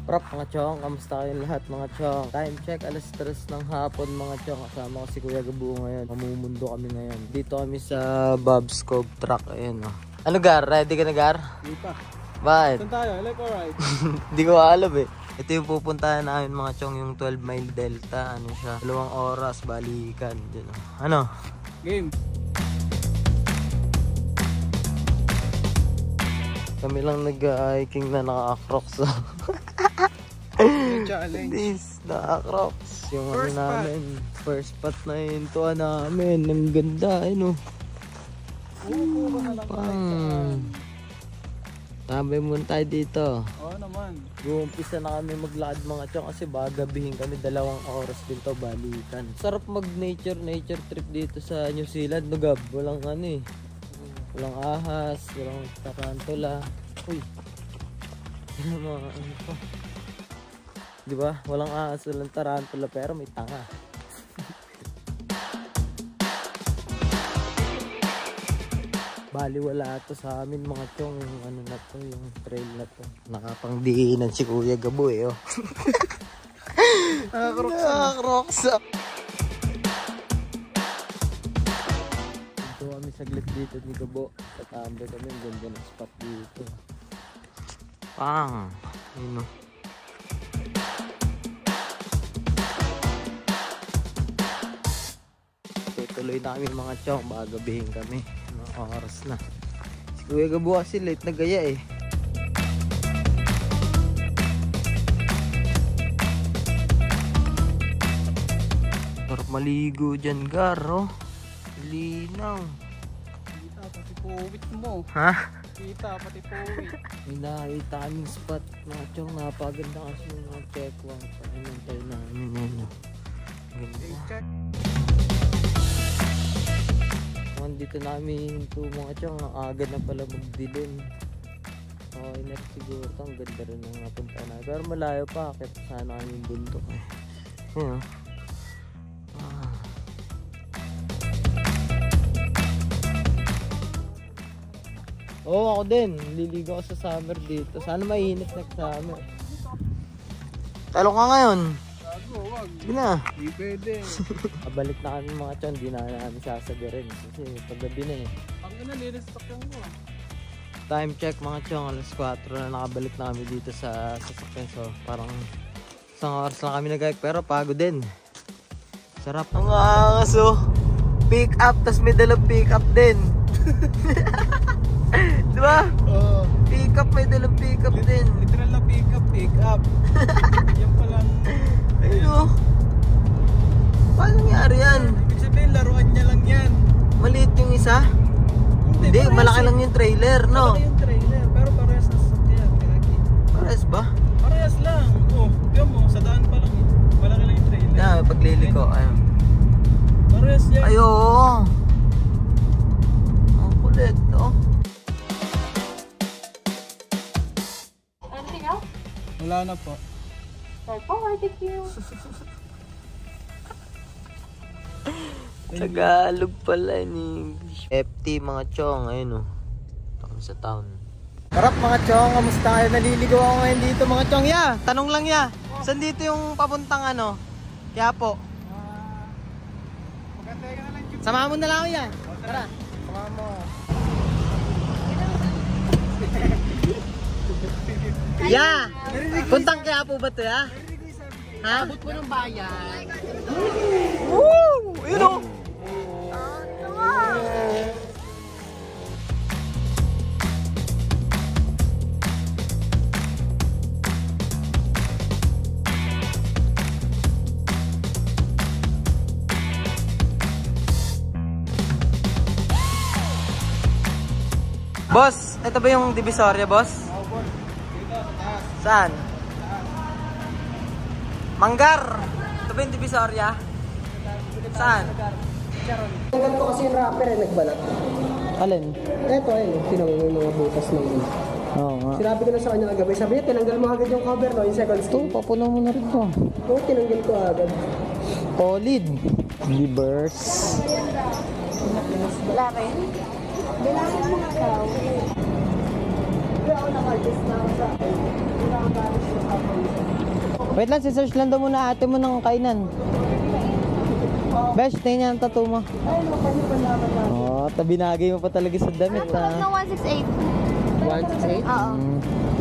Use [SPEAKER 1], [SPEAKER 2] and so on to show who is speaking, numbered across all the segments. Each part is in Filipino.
[SPEAKER 1] Prop mga chong, kamusta kayong lahat mga chong? Time check, alas 3 ng hapon mga chong. Kasama ko si Kuya Gabo ngayon. Mamumundo kami ngayon. Dito kami sa Bob's Cove Truck. Ayan o. Ano Gar? Ready ka na Gar?
[SPEAKER 2] Hindi pa.
[SPEAKER 1] Bakit?
[SPEAKER 2] Saan tayo? Like alright.
[SPEAKER 1] Hindi ko alam eh. Ito yung pupuntahan namin mga chong, yung 12 mile delta. Ano siya? 2 oras, balikan. Dyan, o. Ano?
[SPEAKER 2] Game.
[SPEAKER 1] Kami lang nag-hiking na naka-crocs.
[SPEAKER 2] Challenge.
[SPEAKER 1] This, naka-crocs. Yung
[SPEAKER 2] First
[SPEAKER 1] ano namin. First spot na yun. Tuwa namin. Ang ganda. Ano? Tambay muna tayo dito.
[SPEAKER 2] Oo naman.
[SPEAKER 1] Guumpisa na kami maglakad mga chong kasi gabihin kami 2 oras din to balikan. Sarap mag nature trip dito sa New Zealand. No Gab? Walang ano eh. Walang ahas, walang tarantula. Uy. Ano mga ano pa? Di ba? Walang ahas, walang tarantula pero may tanga. Bali wala to sa amin mga chong, yung ano na to, yung trail na to. Nakapangdiinan si Kuya Gabo eh oh. Crocs. Kami saglit dito ni Gabo. Tatambay kami. Ang ganda ng spot dito. Pang! Ayun o. Tuloy na kami mga chong. Baka gabihin kami. Mga oras na. Si Kuya Gabo kasi late na gaya eh. Sarap maligo dyan Gar oh. Linaw.
[SPEAKER 2] Kita pati puwit mo.
[SPEAKER 1] Ha?
[SPEAKER 2] Kita pati puwit.
[SPEAKER 1] May nakita kaming spot mga chong. Napaganda kasi yung mga check-one. Pahinantay namin yun. Ganda. Dito namin hinto mga chong. Aga na pala magdilim. Okay na siguro. Ang ganda rin ang napunta na. Pero malayo pa. Kaya sana kami yung bundok eh. Yun. Oo, ako din. Liligo ako sa summer dito. Sana mainit next summer. Talo ka ngayon.
[SPEAKER 2] Gago, wag.
[SPEAKER 1] Sige na.
[SPEAKER 2] Hindi pwede.
[SPEAKER 1] Kabalik na kami mga chon. Di na namin sasagarin. Kasi paggabi na eh.
[SPEAKER 2] Ang ina, lirestock lang mo.
[SPEAKER 1] Time check mga chon. Alas 4 na nakabalik na kami dito sa sasakyan. So parang isang oras lang kami nag-hike. Pero pagod din. Sarap. Ang angaso. Pick up. Tas may dalang pick up din. Diba?
[SPEAKER 2] Oo.
[SPEAKER 1] Pick up, may dalang pick up din.
[SPEAKER 2] Literal na pick up. Yan palang.
[SPEAKER 1] Ayun. Paano nangyari yan?
[SPEAKER 2] Ibig sabihin, laruan niya lang yan.
[SPEAKER 1] Maliit yung isa? Hindi, malaki lang yung trailer, no?
[SPEAKER 2] Malaki yung trailer, pero parehas na sasakyan.
[SPEAKER 1] Parehas ba?
[SPEAKER 2] Parehas lang. Oh, tiyan mo, sa daan pa lang. Malaki lang yung trailer.
[SPEAKER 1] Yeah, pagliliko. Ayun.
[SPEAKER 2] Parehas yan.
[SPEAKER 1] Ay, oo. Ang kulit, oh.
[SPEAKER 3] Anything else?
[SPEAKER 2] Wala na po.
[SPEAKER 3] Thank you.
[SPEAKER 1] Tagalog pala in English. FT mga chong, ayun oh. Tapos sa town. Harap mga chong, kamusta kayo? Naliligaw ako ngayon dito mga chong. Yeah, tanong lang ya. Saan dito yung papuntang ano? Quiapo.
[SPEAKER 2] Magantay ka na lang, Jim.
[SPEAKER 1] Samahan mo na lang ako yan. Tara.
[SPEAKER 2] Samahan mo.
[SPEAKER 1] Yeah! Puntang Quiapo ba ito ya? Ha?
[SPEAKER 3] Abot mo ng bayan.
[SPEAKER 1] Woo! Yun o! Boss, ito ba yung Divisoria, boss?
[SPEAKER 2] Oo, boss. Dito, sa taas.
[SPEAKER 1] Saan? Manggar! Ito ba yung Divisoria? Saan?
[SPEAKER 4] Tanggal ko kasi yung rapper eh, nagbalat.
[SPEAKER 1] Alin?
[SPEAKER 4] Eto eh, tinawag yung mga butas ng yun.
[SPEAKER 1] Oo nga.
[SPEAKER 4] Sinabi ko na sa kanya kagabi, sabi niya, tinanggal mo agad yung cover no, yung second
[SPEAKER 1] Ito,
[SPEAKER 4] skin.
[SPEAKER 1] papuno mo na rin to.
[SPEAKER 4] Oo, tinanggal ko agad.
[SPEAKER 1] Solid. Libers.
[SPEAKER 3] Wala rin. Bilangin mo nga daw.
[SPEAKER 1] Wait lang, si-search lang daw muna ate mo ng kainan. Besh, tingnan ang tattoo mo. Oh, tabinagay mo pa talaga sa damit
[SPEAKER 3] Tulad ng 168.
[SPEAKER 4] 168?
[SPEAKER 3] Oo.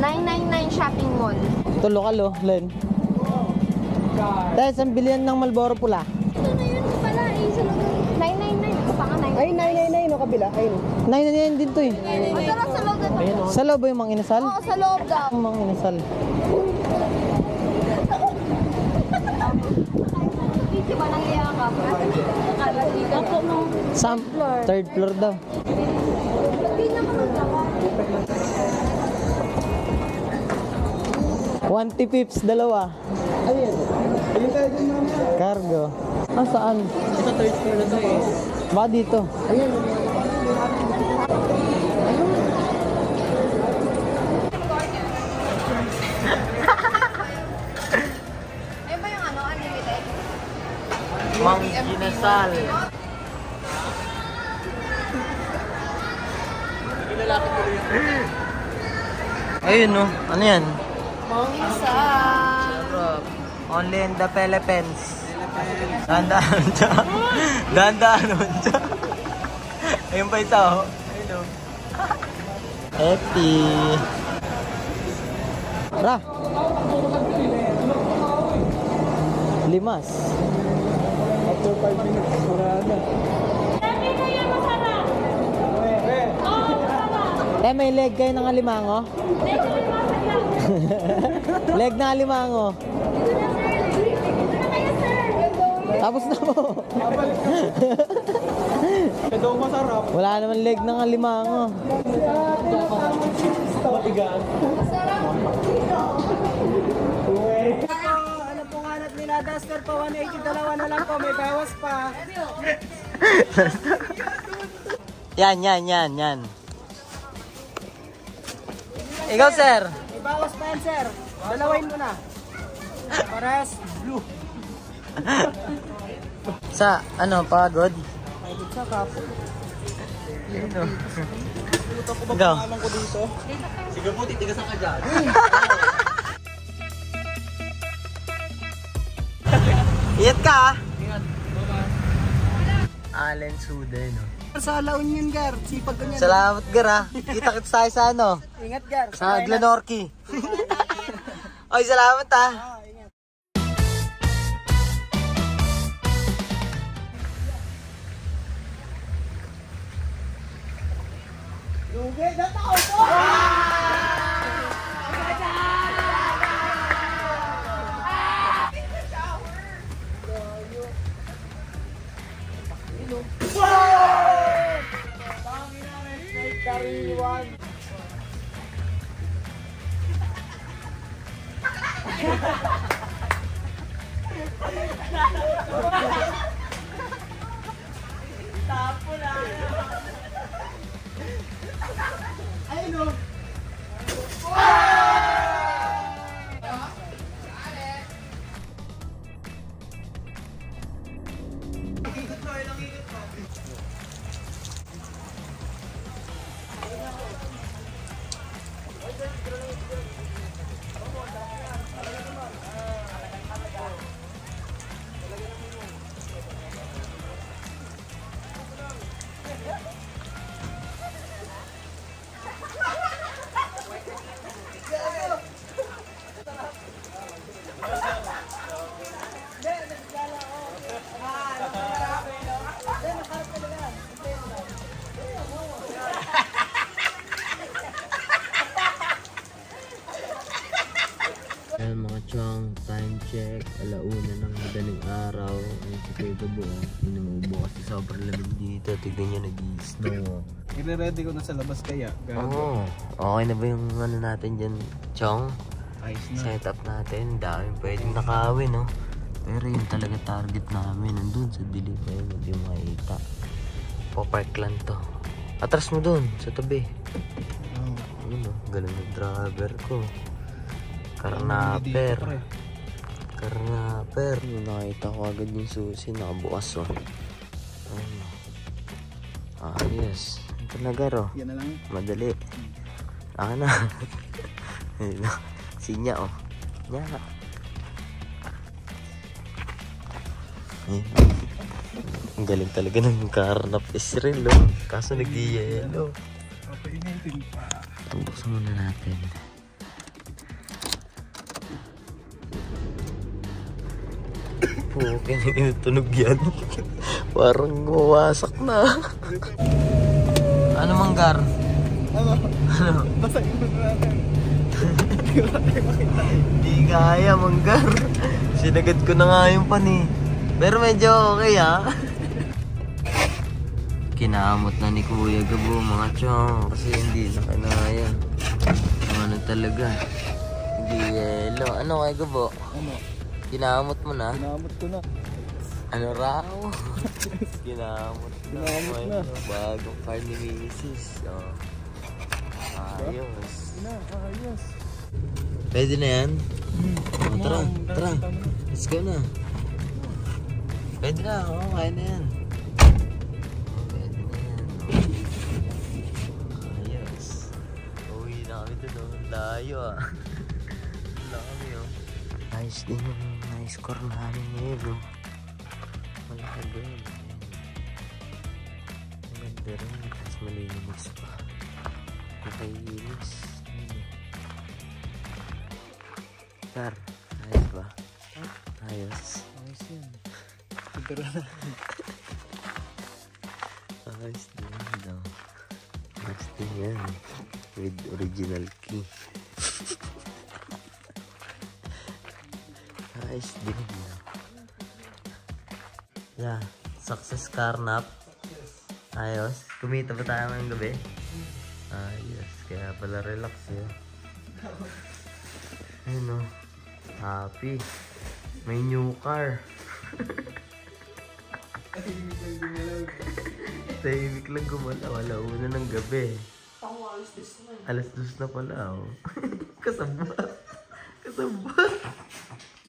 [SPEAKER 3] 999 shopping mall.
[SPEAKER 1] Ito lokal oh, Len. Tapos ang bilihan ng Marlboro pula.
[SPEAKER 3] Ito na yun pala eh. Sa loob. 999. Ito pa nga 999.
[SPEAKER 4] Ay, 999 no, kabila. Ayun.
[SPEAKER 1] 999 din to eh.
[SPEAKER 3] O tara sa loob na to.
[SPEAKER 1] Sa loob ba yung mga inasal?
[SPEAKER 3] Oo, sa loob daw.
[SPEAKER 1] Yung mga inasal.
[SPEAKER 3] Hindi ba nang iyakap? Akala dito. Ako mo.
[SPEAKER 1] Sam, third floor daw.
[SPEAKER 3] Hindi naman magkaka.
[SPEAKER 1] 20 pips, dalawa.
[SPEAKER 4] Ano yan? Ayun tayo din mamaya.
[SPEAKER 1] Cargo. Ah, saan?
[SPEAKER 4] Sa third floor na to eh.
[SPEAKER 1] Ba dito?
[SPEAKER 4] Ayan.
[SPEAKER 3] Ayun ba yung ano, unlimited?
[SPEAKER 1] Mang Ginasal. Ayun no, ano yan?
[SPEAKER 3] Isa.
[SPEAKER 1] Only in the Philippines. Dandaan siya. Dandaan siya. Ayun pa isa oh. Ayun oh. Happy. Ra. Limas.
[SPEAKER 4] After 5 minutes, surada.
[SPEAKER 1] May leg kayo ng alimango? Leg na alimango. Tapos na po.
[SPEAKER 4] Ito daw masarap.
[SPEAKER 1] Wala naman leg ng alimango.
[SPEAKER 4] Mabigaan.
[SPEAKER 5] Ano pong hanap nila? Duster po, 180, dalawa na lang po, may bawas pa.
[SPEAKER 1] Yan. Ikaw, sir.
[SPEAKER 5] May bawas pa yan, sir. Dalawain mo na. Pares, blue.
[SPEAKER 1] Sa, ano, pagod?
[SPEAKER 5] Pagod sa kapo.
[SPEAKER 4] Luto ko ba
[SPEAKER 1] Ikaw.
[SPEAKER 4] pangalan ko dito? Sige po, titigasan ka dyan.
[SPEAKER 1] Iyat ka, ah. Allen Sude, no?
[SPEAKER 5] Sa La Union, Gar. Sipag ko niyan.
[SPEAKER 1] Salamat, Gar, ah. Kita-kits tayo sa ano?
[SPEAKER 5] Ingat, Gar.
[SPEAKER 1] Sa Glenorchy. Oy, salamat, ah.
[SPEAKER 5] Ingat. Lugi, dataw po! Kariwan. Tapo na. Ayun o.
[SPEAKER 1] Ayan mga chong, time check, alauna ng madaling araw. Ayan si Kuya Gabo, inuubo kasi sobrang lamig dito. Tignan nyo, nag-i-snow.
[SPEAKER 2] I-ready ko na sa labas kaya.
[SPEAKER 1] Oo. Okay na ba yung ano natin dyan, chong?
[SPEAKER 2] Ayos na.
[SPEAKER 1] Setup natin, dami pwedeng nakawin, no? Pero yun talaga target namin, nandun sa dilim na yun, hindi makita. Po-park lang to. Atras mo dun, sa tabi. Ano, galing na driver ko. Karnaper. Karnaper. Nakita ko agad yung susi, nakabukas, oh. Ano. Ayos. Ito na, Garo.
[SPEAKER 2] Yan na lang.
[SPEAKER 1] Madali. Akin na. Ayun na. Sinya, oh. Nya. Ayun. Ang galing talaga ng karnap Israel, oh. Kaso nag-yellow.
[SPEAKER 2] Papainitin pa.
[SPEAKER 1] Buksan muna natin. Pukin, inutunog yan. Parang mawasak na. Ano manggar?
[SPEAKER 2] Ano?
[SPEAKER 1] Ano?
[SPEAKER 2] Basagin mo na natin.
[SPEAKER 1] Hindi kaya manggar. Sinagad ko na nga yung pan eh. Pero medyo okay ah. Kinamot na ni Kuya Gabo mga chong. Kasi hindi na kinaya. Ano talaga. Hindi yelo. Ano kay Gabo?
[SPEAKER 2] Ano?
[SPEAKER 1] Kinamot mo na?
[SPEAKER 2] Pinamot ko na.
[SPEAKER 1] Ano raw? Kinamot na.
[SPEAKER 2] Kinamot na.
[SPEAKER 1] Bagong car ni Mrs. Oh. Ayos.
[SPEAKER 2] Ayos.
[SPEAKER 1] Pwede na yan? Oh, tara, tara. Let's go na. Pwede na, oo, kaya na yan. Pwede na yan. Ayos. Uwi na kami doon, oh. Layo ah. Wala kami oh. Ayos din yung na-score namin ngayon oh. Malaki din. Ang ganda rin, tapos malinis pa. Nakainis. Kar, ayos ba? Ayos.
[SPEAKER 2] Ayos yan. Pagdara na.
[SPEAKER 1] Ayos din daw. Ayos din yan. With original key. Ayos din daw. Yeah, success carnap. Ayos. Kumita ba tayo ngayong gabi? Ayos. Kaya pala relax yun. Ayun o. Happy. May new car. Tahimik lang gumalaw. Alauna ng gabi. Alas 2 na pala oh. Kasabot. Kasabot.